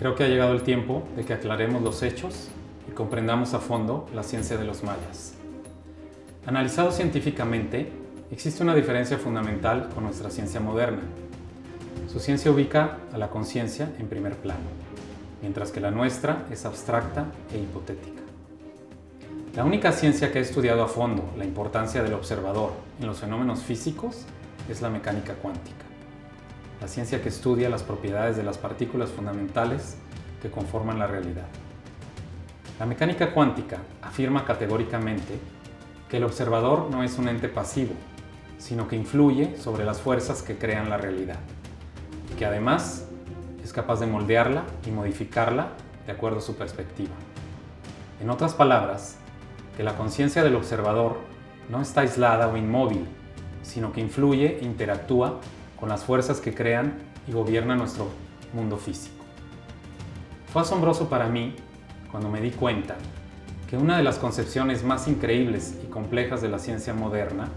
Creo que ha llegado el tiempo de que aclaremos los hechos y comprendamos a fondo la ciencia de los mayas. Analizado científicamente, existe una diferencia fundamental con nuestra ciencia moderna. Su ciencia ubica a la conciencia en primer plano, mientras que la nuestra es abstracta e hipotética. La única ciencia que ha estudiado a fondo la importancia del observador en los fenómenos físicos es la mecánica cuántica, la ciencia que estudia las propiedades de las partículas fundamentales que conforman la realidad. La mecánica cuántica afirma categóricamente que el observador no es un ente pasivo, sino que influye sobre las fuerzas que crean la realidad, y que además es capaz de moldearla y modificarla de acuerdo a su perspectiva. En otras palabras, que la conciencia del observador no está aislada o inmóvil, sino que influye e interactúa con las fuerzas que crean y gobiernan nuestro mundo físico. Fue asombroso para mí cuando me di cuenta que una de las concepciones más increíbles y complejas de la ciencia moderna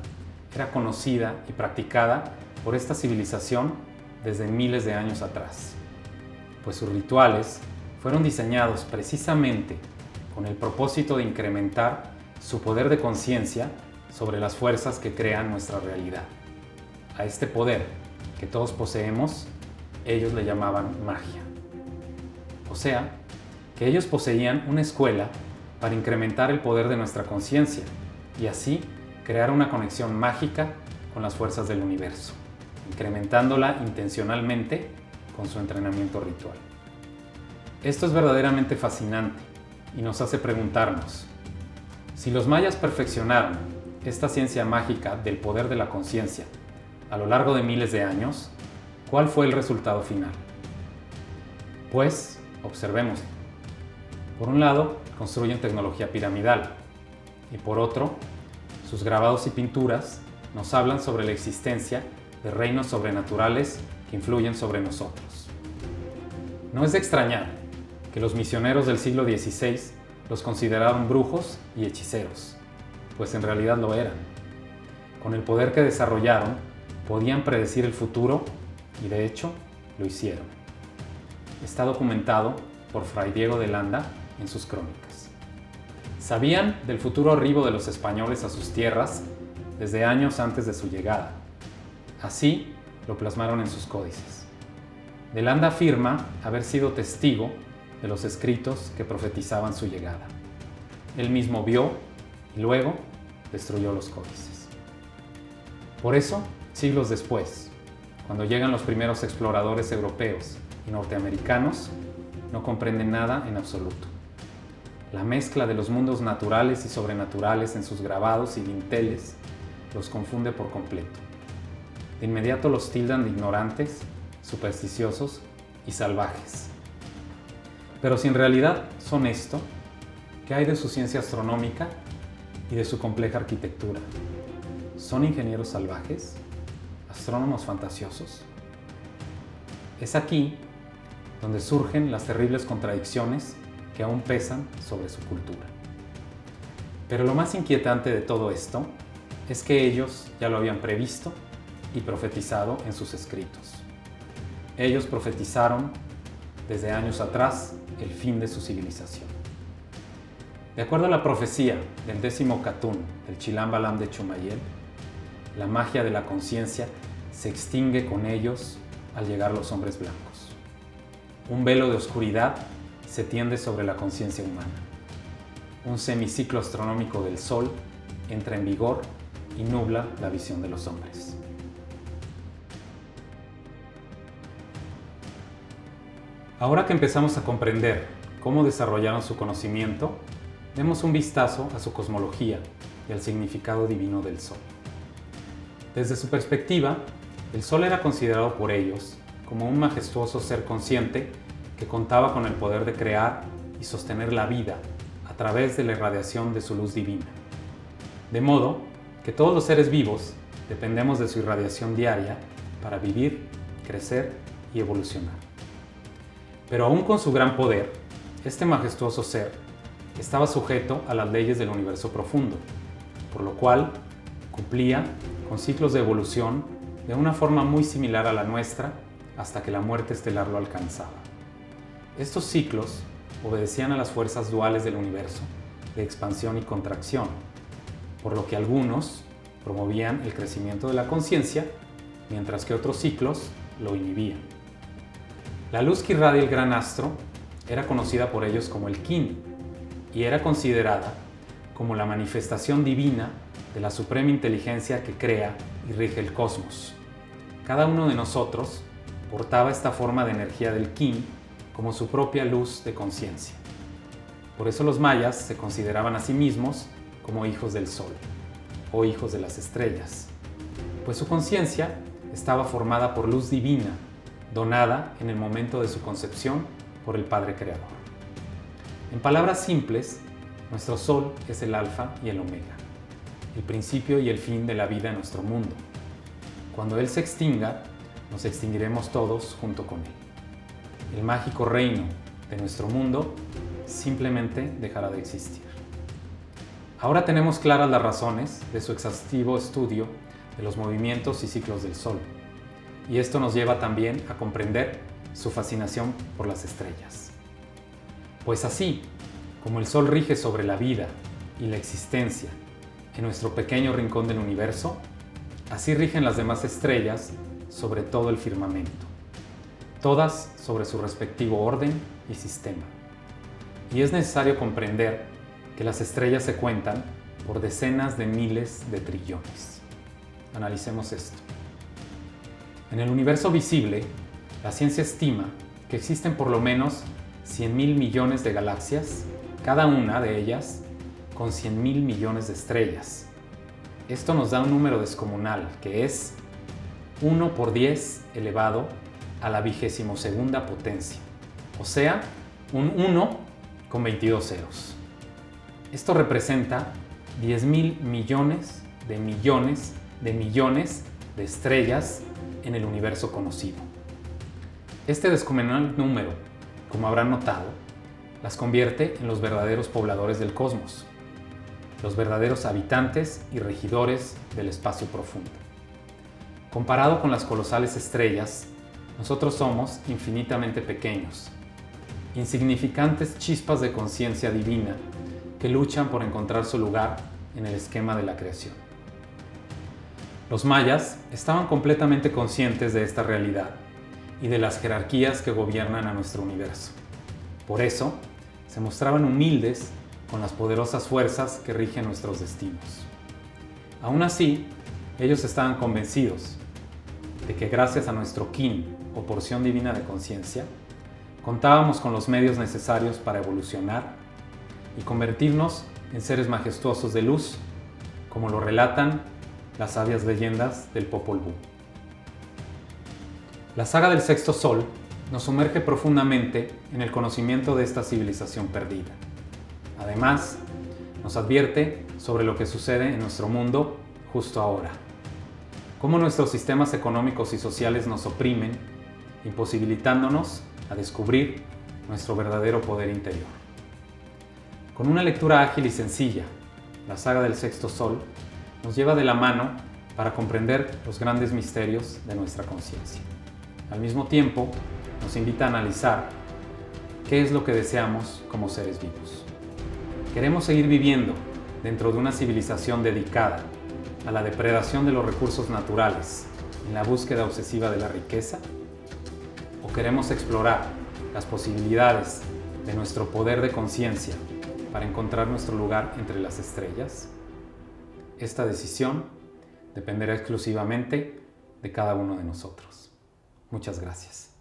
era conocida y practicada por esta civilización desde miles de años atrás, pues sus rituales fueron diseñados precisamente con el propósito de incrementar su poder de conciencia sobre las fuerzas que crean nuestra realidad. A este poder que todos poseemos, ellos le llamaban magia. O sea, que ellos poseían una escuela para incrementar el poder de nuestra conciencia y así crear una conexión mágica con las fuerzas del universo, incrementándola intencionalmente con su entrenamiento ritual. Esto es verdaderamente fascinante y nos hace preguntarnos, si los mayas perfeccionaron esta ciencia mágica del poder de la conciencia a lo largo de miles de años, ¿cuál fue el resultado final? Pues, observemos. Por un lado, construyen tecnología piramidal y por otro, sus grabados y pinturas nos hablan sobre la existencia de reinos sobrenaturales que influyen sobre nosotros. No es de extrañar que los misioneros del siglo XVI los consideraron brujos y hechiceros, pues en realidad lo eran. Con el poder que desarrollaron, podían predecir el futuro y de hecho lo hicieron. Está documentado por Fray Diego de Landa en sus crónicas. Sabían del futuro arribo de los españoles a sus tierras desde años antes de su llegada. Así lo plasmaron en sus códices. De Landa afirma haber sido testigo de los escritos que profetizaban su llegada. Él mismo vio y luego destruyó los códices. Por eso, siglos después, cuando llegan los primeros exploradores europeos y norteamericanos, no comprenden nada en absoluto. La mezcla de los mundos naturales y sobrenaturales en sus grabados y dinteles los confunde por completo. De inmediato los tildan de ignorantes, supersticiosos y salvajes. Pero si en realidad son esto, ¿qué hay de su ciencia astronómica y de su compleja arquitectura? ¿Son ingenieros salvajes? ¿Astrónomos fantasiosos? Es aquí donde surgen las terribles contradicciones que aún pesan sobre su cultura. Pero lo más inquietante de todo esto es que ellos ya lo habían previsto y profetizado en sus escritos. Ellos profetizaron desde años atrás el fin de su civilización. De acuerdo a la profecía del 10º Catún del Chilam Balam de Chumayel, la magia de la conciencia se extingue con ellos al llegar los hombres blancos. Un velo de oscuridad se tiende sobre la conciencia humana. Un semiciclo astronómico del Sol entra en vigor y nubla la visión de los hombres. Ahora que empezamos a comprender cómo desarrollaron su conocimiento, demos un vistazo a su cosmología y al significado divino del Sol. Desde su perspectiva, el Sol era considerado por ellos como un majestuoso ser consciente que contaba con el poder de crear y sostener la vida a través de la irradiación de su luz divina. De modo que todos los seres vivos dependemos de su irradiación diaria para vivir, crecer y evolucionar. Pero aún con su gran poder, este majestuoso ser estaba sujeto a las leyes del universo profundo, por lo cual cumplía con ciclos de evolución de una forma muy similar a la nuestra hasta que la muerte estelar lo alcanzaba. Estos ciclos obedecían a las fuerzas duales del universo, de expansión y contracción, por lo que algunos promovían el crecimiento de la conciencia, mientras que otros ciclos lo inhibían. La luz que irradia el gran astro era conocida por ellos como el Kin y era considerada como la manifestación divina de la suprema inteligencia que crea y rige el cosmos. Cada uno de nosotros portaba esta forma de energía del Kin como su propia luz de conciencia. Por eso los mayas se consideraban a sí mismos como hijos del sol o hijos de las estrellas, pues su conciencia estaba formada por luz divina, donada en el momento de su concepción por el Padre Creador. En palabras simples, nuestro sol es el alfa y el omega, el principio y el fin de la vida en nuestro mundo. Cuando Él se extinga, nos extinguiremos todos junto con Él. El mágico reino de nuestro mundo simplemente dejará de existir. Ahora tenemos claras las razones de su exhaustivo estudio de los movimientos y ciclos del Sol, y esto nos lleva también a comprender su fascinación por las estrellas. Pues así como el Sol rige sobre la vida y la existencia en nuestro pequeño rincón del universo, así rigen las demás estrellas sobre todo el firmamento, todas sobre su respectivo orden y sistema. Y es necesario comprender que las estrellas se cuentan por decenas de miles de trillones. Analicemos esto. En el universo visible, la ciencia estima que existen por lo menos 100.000 millones de galaxias, cada una de ellas con 100.000 millones de estrellas. Esto nos da un número descomunal, que es 1 por 10 elevado a la 22ª potencia, o sea, un 1 con 22 ceros. Esto representa 10.000 millones de millones de millones de estrellas en el universo conocido. Este descomunal número, como habrán notado, las convierte en los verdaderos pobladores del cosmos, los verdaderos habitantes y regidores del espacio profundo. Comparado con las colosales estrellas, nosotros somos infinitamente pequeños, insignificantes chispas de conciencia divina que luchan por encontrar su lugar en el esquema de la creación. Los mayas estaban completamente conscientes de esta realidad y de las jerarquías que gobiernan a nuestro universo. Por eso, se mostraban humildes con las poderosas fuerzas que rigen nuestros destinos. Aún así, ellos estaban convencidos de que gracias a nuestro kin o porción divina de conciencia, contábamos con los medios necesarios para evolucionar y convertirnos en seres majestuosos de luz, como lo relatan las sabias leyendas del Popol Vuh. La saga del sexto sol nos sumerge profundamente en el conocimiento de esta civilización perdida. Además, nos advierte sobre lo que sucede en nuestro mundo justo ahora, cómo nuestros sistemas económicos y sociales nos oprimen, imposibilitándonos a descubrir nuestro verdadero poder interior. Con una lectura ágil y sencilla, la saga del sexto sol nos lleva de la mano para comprender los grandes misterios de nuestra conciencia. Al mismo tiempo, nos invita a analizar qué es lo que deseamos como seres vivos. ¿Queremos seguir viviendo dentro de una civilización dedicada a la depredación de los recursos naturales en la búsqueda obsesiva de la riqueza? ¿O queremos explorar las posibilidades de nuestro poder de conciencia para encontrar nuestro lugar entre las estrellas? Esta decisión dependerá exclusivamente de cada uno de nosotros. Muchas gracias.